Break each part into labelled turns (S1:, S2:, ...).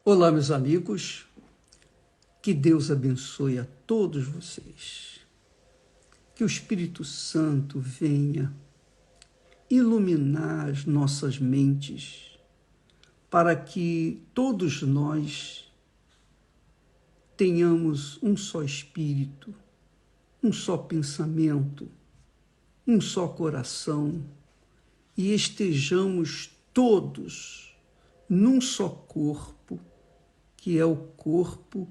S1: Olá, meus amigos, que Deus abençoe a todos vocês, que o Espírito Santo venha iluminar as nossas mentes para que todos nós tenhamos um só espírito, um só pensamento, um só coração e estejamos todos num só corpo, que é o corpo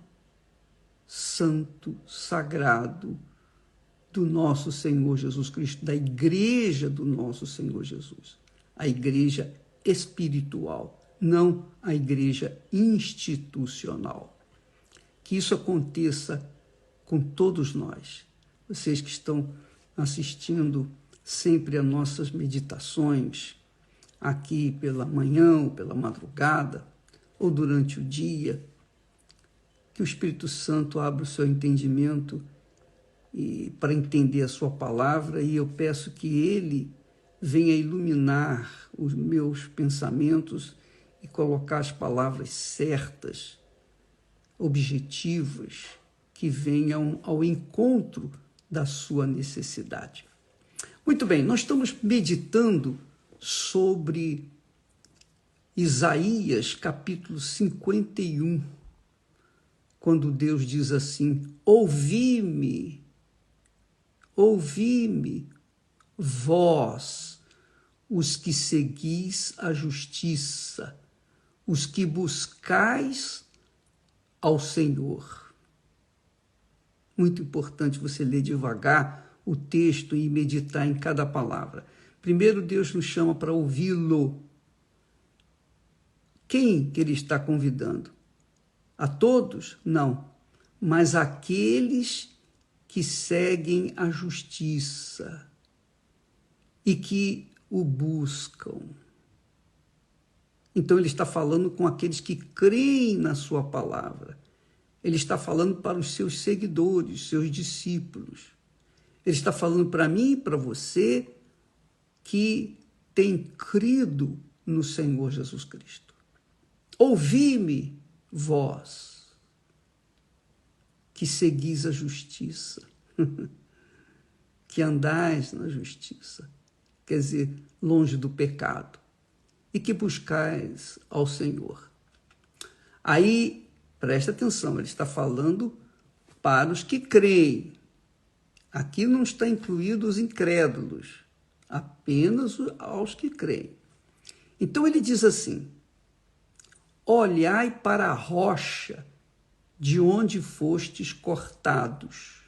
S1: santo, sagrado do nosso Senhor Jesus Cristo, da igreja do nosso Senhor Jesus, a igreja espiritual, não a igreja institucional. Que isso aconteça com todos nós, vocês que estão assistindo sempre a nossas meditações, aqui pela manhã ou pela madrugada, ou durante o dia, que o Espírito Santo abra o seu entendimento para entender a sua palavra, e eu peço que ele venha iluminar os meus pensamentos e colocar as palavras certas, objetivas, que venham ao encontro da sua necessidade. Muito bem, nós estamos meditando sobre Isaías, capítulo 51, quando Deus diz assim: ouvi-me, vós, os que seguis a justiça, os que buscais ao Senhor. Muito importante você ler devagar o texto e meditar em cada palavra. Primeiro, Deus nos chama para ouvi-lo. Quem que ele está convidando? A todos? Não. Mas aqueles que seguem a justiça e que o buscam. Então ele está falando com aqueles que creem na sua palavra. Ele está falando para os seus seguidores, seus discípulos. Ele está falando para mim e para você que tem crido no Senhor Jesus Cristo. Ouvi-me, vós, que seguis a justiça, que andais na justiça, quer dizer, longe do pecado, e que buscais ao Senhor. Aí, presta atenção, ele está falando para os que creem. Aqui não está incluído os incrédulos, apenas aos que creem. Então ele diz assim: olhai para a rocha de onde fostes cortados,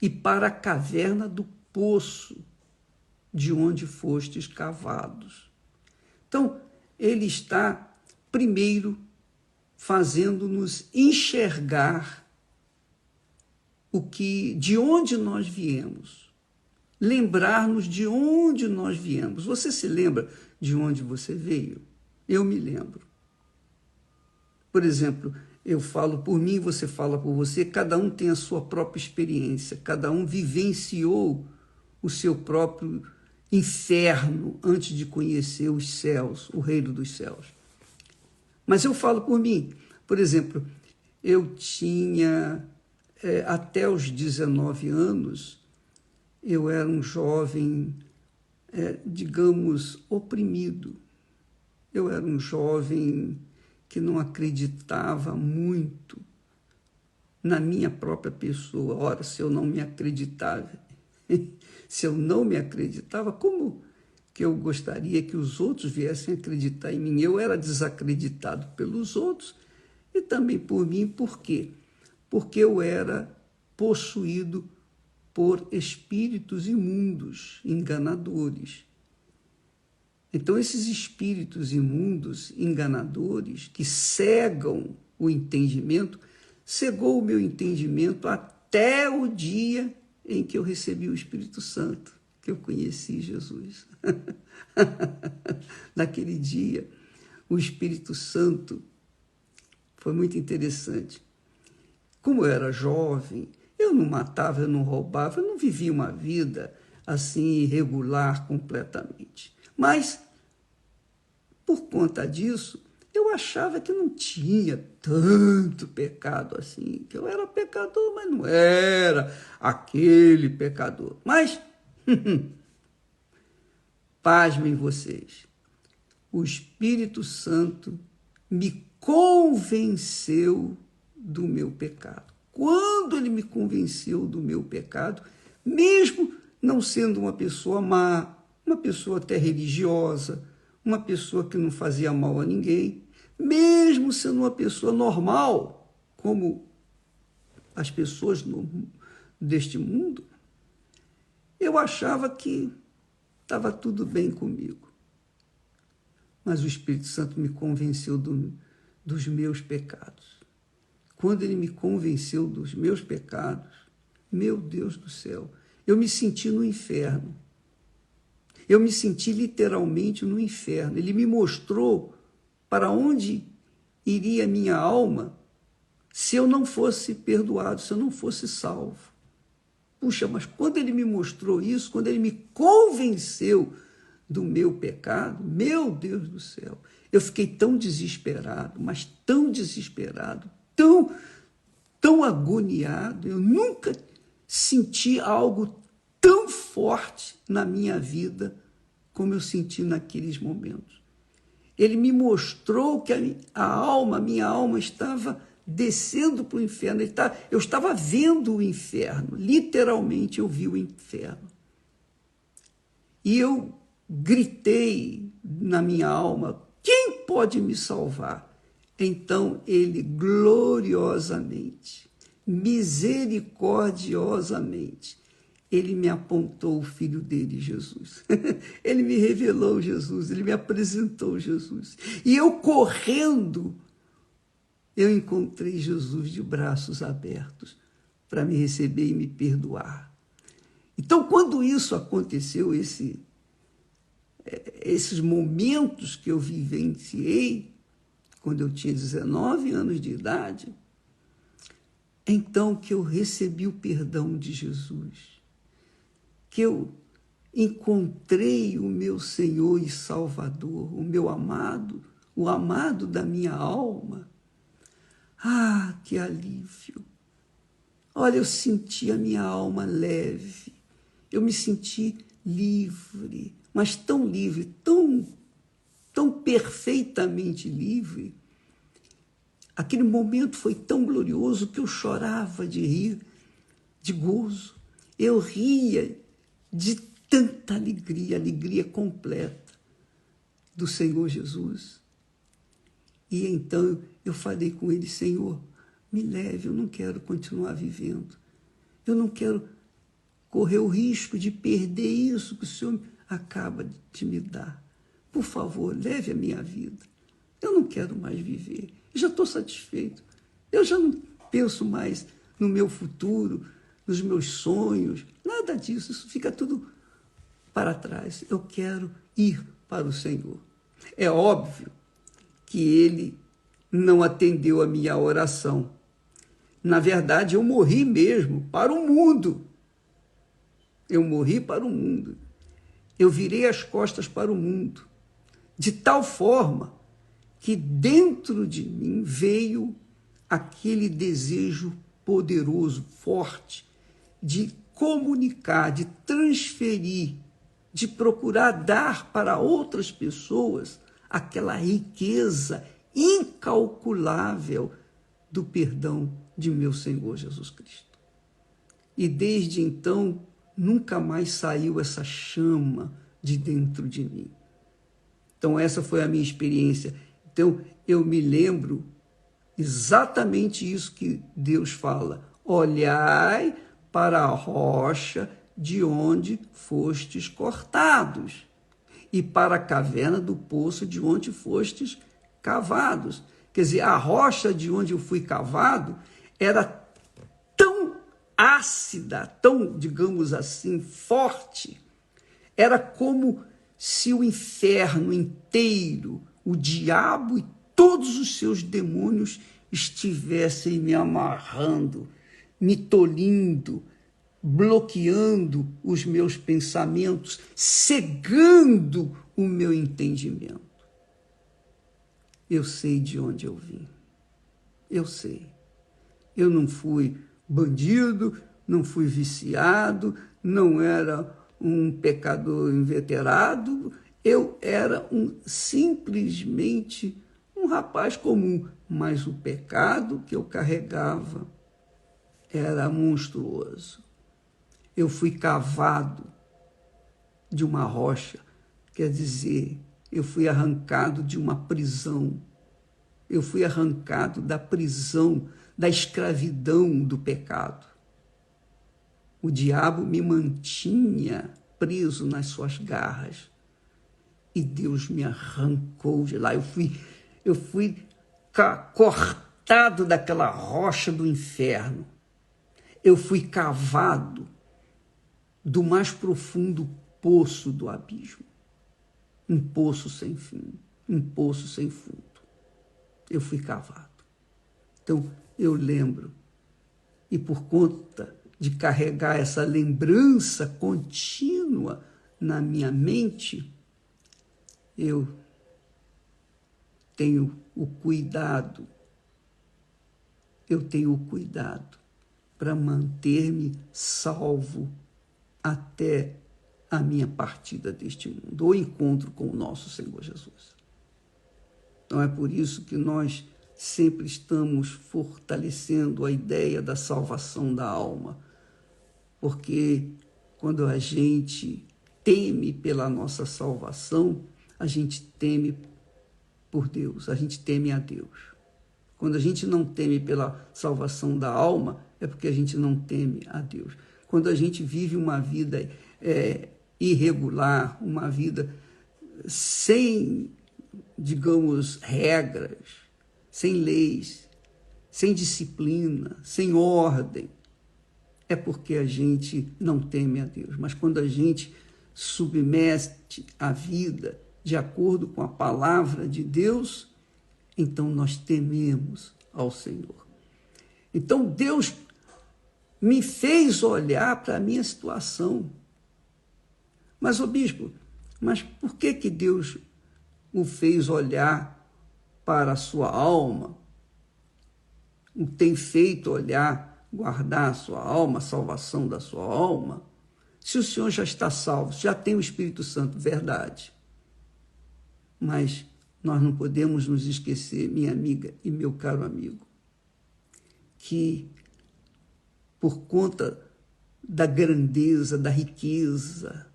S1: e para a caverna do poço de onde fostes cavados. Então, ele está, primeiro, fazendo-nos enxergar de onde nós viemos, lembrar-nos de onde nós viemos. Você se lembra de onde você veio? Eu me lembro. Por exemplo, eu falo por mim, você fala por você, cada um tem a sua própria experiência, cada um vivenciou o seu próprio inferno antes de conhecer os céus, o reino dos céus. Mas eu falo por mim. Por exemplo, eu tinha, até os 19 anos, eu era um jovem, digamos, oprimido. Eu era um jovem que não acreditava muito na minha própria pessoa. Ora, se eu não me acreditava, como que eu gostaria que os outros viessem acreditar em mim? Eu era desacreditado pelos outros e também por mim. Por quê? Porque eu era possuído por espíritos imundos, enganadores. Então, esses espíritos imundos, enganadores, que cegam o entendimento, cegou o meu entendimento até o dia em que eu recebi o Espírito Santo, que eu conheci Jesus. Naquele dia, o Espírito Santo foi muito interessante. Como eu era jovem, eu não matava, eu não roubava, eu não vivia uma vida assim irregular completamente. Mas, por conta disso, eu achava que não tinha tanto pecado assim, que eu era pecador, mas não era aquele pecador. Mas, pasmem vocês, o Espírito Santo me convenceu do meu pecado. Quando ele me convenceu do meu pecado, mesmo não sendo uma pessoa má, uma pessoa até religiosa, uma pessoa que não fazia mal a ninguém, mesmo sendo uma pessoa normal, como as pessoas deste mundo, eu achava que estava tudo bem comigo. Mas o Espírito Santo me convenceu dos meus pecados. Quando ele me convenceu dos meus pecados, meu Deus do céu, eu me senti no inferno. Eu me senti literalmente no inferno. Ele me mostrou para onde iria minha alma se eu não fosse perdoado, se eu não fosse salvo. Puxa, mas quando ele me mostrou isso, quando ele me convenceu do meu pecado, meu Deus do céu, eu fiquei tão desesperado, mas tão desesperado, tão agoniado. Eu nunca senti algo tão forte na minha vida como eu senti naqueles momentos. Ele me mostrou que a minha alma estava descendo para o inferno. Eu estava vendo o inferno, literalmente eu vi o inferno. E eu gritei na minha alma, quem pode me salvar? Então ele gloriosamente, misericordiosamente, ele me apontou o filho dele, Jesus. Ele me revelou Jesus, ele me apresentou Jesus. E eu correndo, eu encontrei Jesus de braços abertos para me receber e me perdoar. Então, quando isso aconteceu, esses momentos que eu vivenciei, quando eu tinha 19 anos de idade, então que eu recebi o perdão de Jesus, que eu encontrei o meu Senhor e Salvador, o meu amado, o amado da minha alma. Ah, que alívio! Olha, eu senti a minha alma leve, eu me senti livre, mas tão livre, tão perfeitamente livre. Aquele momento foi tão glorioso que eu chorava de rir, de gozo. Eu ria de tanta alegria, alegria completa do Senhor Jesus. E então eu falei com ele, Senhor, me leve, eu não quero continuar vivendo. Eu não quero correr o risco de perder isso que o Senhor acaba de me dar. Por favor, leve a minha vida. Eu não quero mais viver. Eu já estou satisfeito. Eu já não penso mais no meu futuro, nos meus sonhos, nada disso. Isso fica tudo para trás. Eu quero ir para o Senhor. É óbvio que ele não atendeu a minha oração. Na verdade, eu morri mesmo para o mundo. Eu morri para o mundo. Eu virei as costas para o mundo, de tal forma que dentro de mim veio aquele desejo poderoso, forte, de comunicar, de transferir, de procurar dar para outras pessoas aquela riqueza incalculável do perdão de meu Senhor Jesus Cristo. E desde então, nunca mais saiu essa chama de dentro de mim. Então, essa foi a minha experiência. Então, eu me lembro exatamente isso que Deus fala. Olhai para a rocha de onde fostes cortados, e para a caverna do poço de onde fostes cavados. Quer dizer, a rocha de onde eu fui cavado era tão ácida, tão, digamos assim, forte. Era como se o inferno inteiro, o diabo e todos os seus demônios estivessem me amarrando, me tolhindo, bloqueando os meus pensamentos, cegando o meu entendimento. eu sei de onde eu vim. Eu sei. Eu não fui bandido, não fui viciado, não era um pecador inveterado, eu era simplesmente um rapaz comum, mas o pecado que eu carregava era monstruoso. Eu fui cavado de uma rocha, quer dizer, eu fui arrancado de uma prisão. Eu fui arrancado da prisão, da escravidão do pecado. O diabo me mantinha preso nas suas garras e Deus me arrancou de lá. Eu fui cortado daquela rocha do inferno. Eu fui cavado do mais profundo poço do abismo. Um poço sem fim, um poço sem fundo. Eu fui cavado. Então, eu lembro, e por conta de carregar essa lembrança contínua na minha mente, eu tenho o cuidado para manter-me salvo até a minha partida deste mundo, ou encontro com o nosso Senhor Jesus. Então é por isso que nós sempre estamos fortalecendo a ideia da salvação da alma, porque quando a gente teme pela nossa salvação, a gente teme por Deus, a gente teme a Deus. Quando a gente não teme pela salvação da alma, é porque a gente não teme a Deus. Quando a gente vive uma vida irregular, uma vida sem, digamos, regras, sem leis, sem disciplina, sem ordem, é porque a gente não teme a Deus. Mas quando a gente submete a vida de acordo com a palavra de Deus, então nós tememos ao Senhor. Então Deus me fez olhar para a minha situação. Mas, bispo, mas por que Deus o fez olhar para a sua alma? O tem feito olhar, guardar a sua alma, a salvação da sua alma? Se o Senhor já está salvo, já tem o Espírito Santo, verdade. Mas nós não podemos nos esquecer, minha amiga e meu caro amigo, que por conta da grandeza, da riqueza,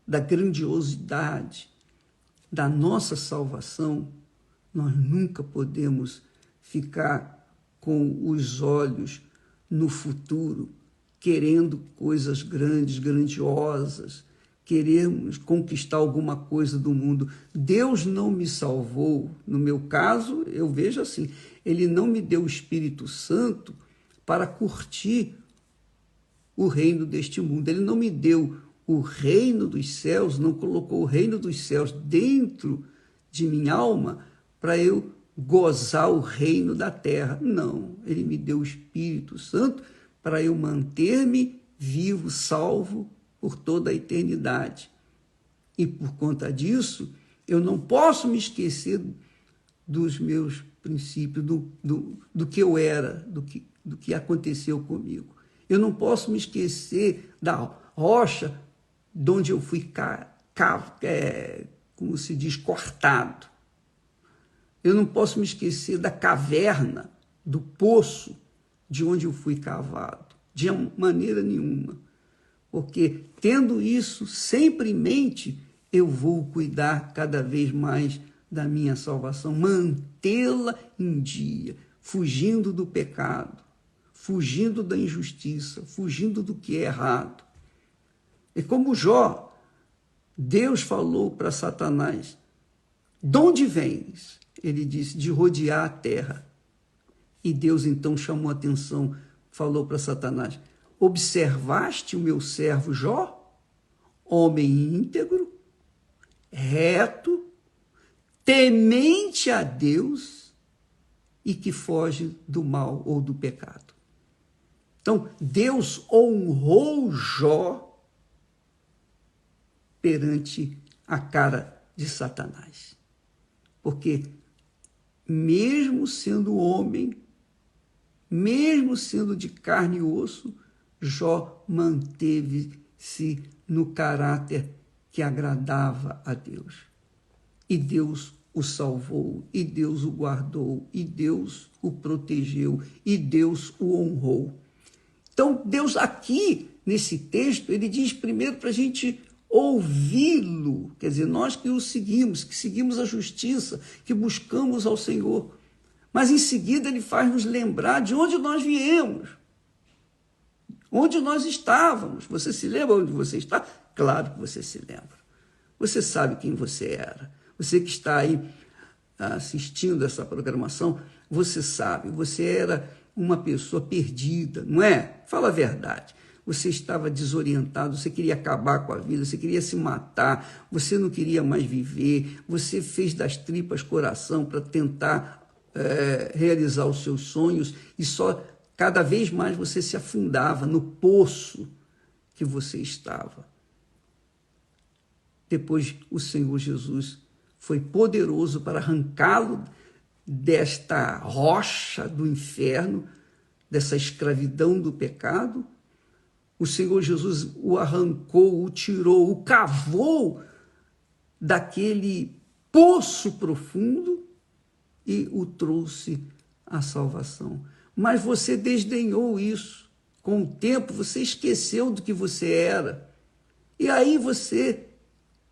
S1: da grandiosidade da nossa salvação, nós nunca podemos ficar com os olhos no futuro, querendo coisas grandes, grandiosas, queremos conquistar alguma coisa do mundo. Deus não me salvou, no meu caso, eu vejo assim, Ele não me deu o Espírito Santo para curtir o reino deste mundo. Ele não me deu o reino dos céus, não colocou o reino dos céus dentro de minha alma para eu gozar o reino da terra. Não, Ele me deu o Espírito Santo para eu manter-me vivo, salvo por toda a eternidade. E por conta disso, eu não posso me esquecer dos meus princípios, do que eu era, do que aconteceu comigo. Eu não posso me esquecer da rocha de onde eu fui, como se diz, cortado. Eu não posso me esquecer da caverna, do poço de onde eu fui cavado, de maneira nenhuma. Porque, tendo isso sempre em mente, eu vou cuidar cada vez mais da minha salvação, mantê-la em dia, fugindo do pecado, fugindo da injustiça, fugindo do que é errado. E como Jó, Deus falou para Satanás, de onde vens? Ele disse, de rodear a terra. E Deus então chamou a atenção, falou para Satanás, observaste o meu servo Jó, homem íntegro, reto, temente a Deus e que foge do mal ou do pecado. Então, Deus honrou Jó perante a cara de Satanás. Porque mesmo sendo homem, mesmo sendo de carne e osso, Jó manteve-se no caráter que agradava a Deus. E Deus o salvou, e Deus o guardou, e Deus o protegeu, e Deus o honrou. Então, Deus aqui, nesse texto, ele diz primeiro para a gente ouvi-lo, quer dizer, nós que o seguimos, que seguimos a justiça, que buscamos ao Senhor. Mas em seguida ele faz nos lembrar de onde nós viemos, onde nós estávamos. Você se lembra onde você está? Claro que você se lembra. Você sabe quem você era. Você que está aí assistindo essa programação, você sabe, você era uma pessoa perdida, não é? Fala a verdade. Você estava desorientado, você queria acabar com a vida, você queria se matar, você não queria mais viver, você fez das tripas coração para tentar realizar os seus sonhos e só cada vez mais você se afundava no poço que você estava. Depois o Senhor Jesus foi poderoso para arrancá-lo desta rocha do inferno, dessa escravidão do pecado. O Senhor Jesus o arrancou, o tirou, o cavou daquele poço profundo e o trouxe à salvação. Mas você desdenhou isso. Com o tempo, você esqueceu do que você era. E aí você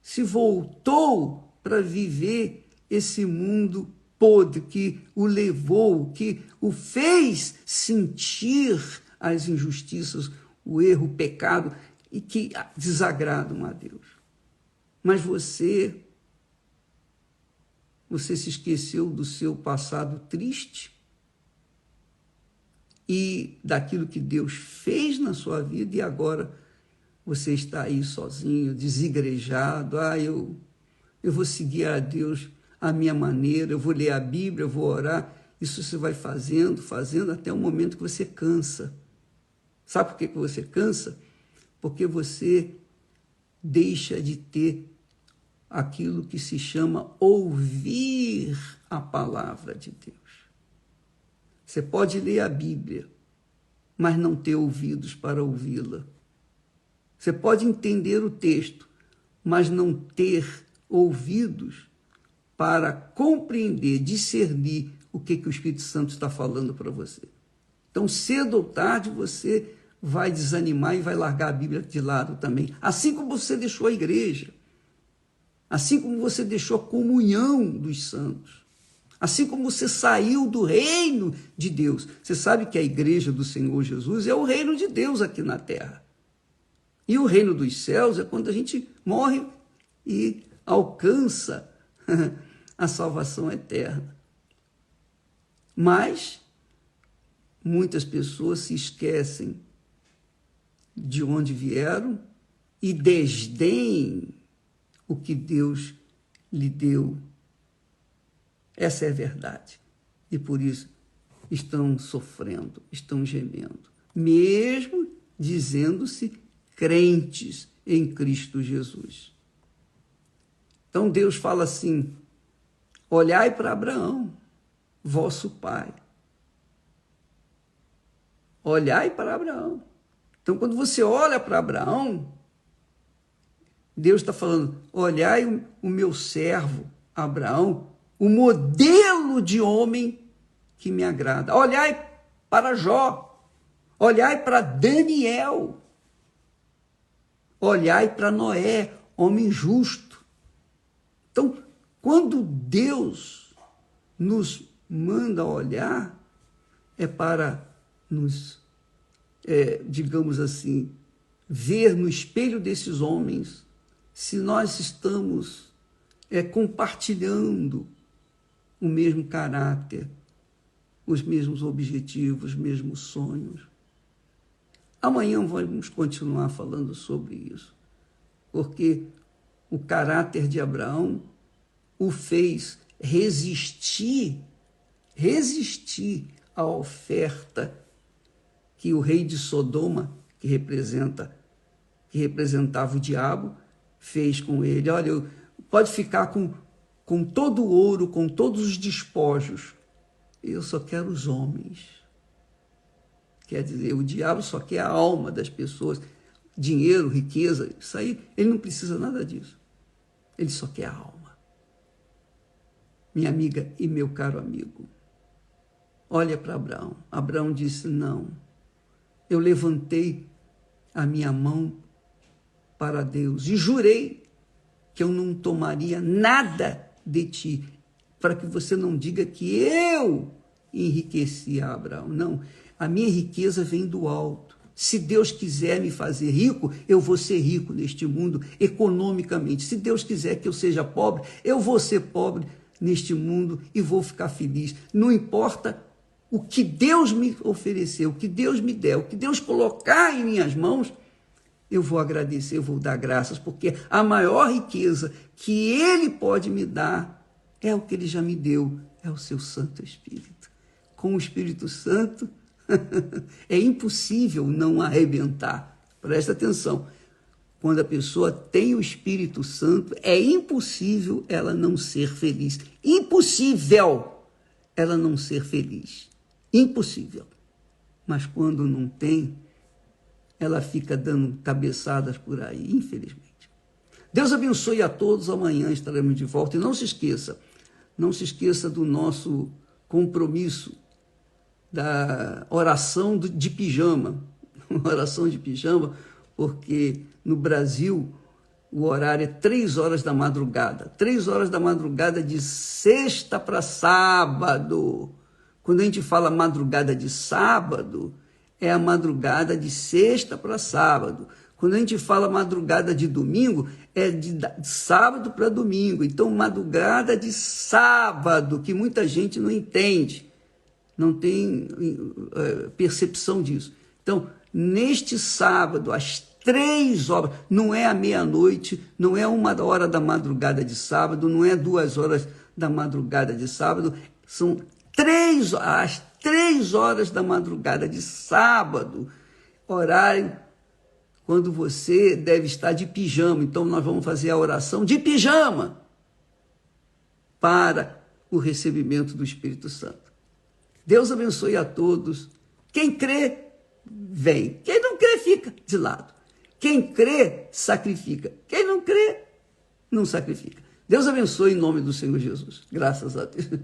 S1: se voltou para viver esse mundo podre que o levou, que o fez sentir as injustiças, o erro, o pecado, e que desagradam a Deus. Mas você se esqueceu do seu passado triste e daquilo que Deus fez na sua vida e agora você está aí sozinho, desigrejado. Eu vou seguir a Deus à minha maneira, eu vou ler a Bíblia, eu vou orar. Isso você vai fazendo até o momento que você cansa. Sabe por que você cansa? Porque você deixa de ter aquilo que se chama ouvir a palavra de Deus. Você pode ler a Bíblia, mas não ter ouvidos para ouvi-la. Você pode entender o texto, mas não ter ouvidos para compreender, discernir o que o Espírito Santo está falando para você. Então, cedo ou tarde, você vai desanimar e vai largar a Bíblia de lado também. Assim como você deixou a igreja. Assim como você deixou a comunhão dos santos. Assim como você saiu do reino de Deus. Você sabe que a igreja do Senhor Jesus é o reino de Deus aqui na terra. E o reino dos céus é quando a gente morre e alcança a salvação eterna. Mas muitas pessoas se esquecem de onde vieram e desdém o que Deus lhe deu. Essa é a verdade. E por isso estão sofrendo, estão gemendo, mesmo dizendo-se crentes em Cristo Jesus. Então Deus fala assim: olhai para Abraão, vosso pai. Olhai para Abraão. Então, quando você olha para Abraão, Deus está falando: olhai o meu servo Abraão, o modelo de homem que me agrada. Olhai para Jó, olhai para Daniel, olhai para Noé, homem justo. Então, quando Deus nos manda olhar, é para nos, digamos assim, ver no espelho desses homens se nós estamos compartilhando o mesmo caráter, os mesmos objetivos, os mesmos sonhos. Amanhã vamos continuar falando sobre isso, porque o caráter de Abraão o fez resistir à oferta que o rei de Sodoma, que representava o diabo, fez com ele. Olha, pode ficar com com todo o ouro, com todos os despojos. Eu só quero os homens. Quer dizer, o diabo só quer a alma das pessoas. Dinheiro, riqueza, isso aí, ele não precisa nada disso. Ele só quer a alma. Minha amiga e meu caro amigo, olha para Abraão. Abraão disse, não. Eu levantei a minha mão para Deus e jurei que eu não tomaria nada de ti, para que você não diga que eu enriqueci a Abraão. Não, a minha riqueza vem do alto. Se Deus quiser me fazer rico, eu vou ser rico neste mundo, economicamente. Se Deus quiser que eu seja pobre, eu vou ser pobre neste mundo e vou ficar feliz. Não importa o que Deus me oferecer, o que Deus me der, o que Deus colocar em minhas mãos, eu vou agradecer, eu vou dar graças, porque a maior riqueza que Ele pode me dar é o que Ele já me deu, é o seu Santo Espírito. Com o Espírito Santo, é impossível não arrebentar. Presta atenção. Quando a pessoa tem o Espírito Santo, é impossível ela não ser feliz. Impossível ela não ser feliz. Impossível. Mas quando não tem, ela fica dando cabeçadas por aí, infelizmente. Deus abençoe a todos. Amanhã estaremos de volta. E não se esqueça do nosso compromisso da oração de pijama. Oração de pijama, porque no Brasil o horário é 3 horas da madrugada. 3 horas da madrugada de sexta para sábado. Quando a gente fala madrugada de sábado, é a madrugada de sexta para sábado. Quando a gente fala madrugada de domingo, é de sábado para domingo. Então, madrugada de sábado, que muita gente não entende, não tem percepção disso. Então, neste sábado, às 3 horas, não é à meia-noite, não é 1 hora da madrugada de sábado, não é 2 horas da madrugada de sábado, são às 3 horas da madrugada de sábado, horário quando você deve estar de pijama. Então, nós vamos fazer a oração de pijama para o recebimento do Espírito Santo. Deus abençoe a todos. Quem crê, vem. Quem não crê, fica de lado. Quem crê, sacrifica. Quem não crê, não sacrifica. Deus abençoe em nome do Senhor Jesus. Graças a Deus.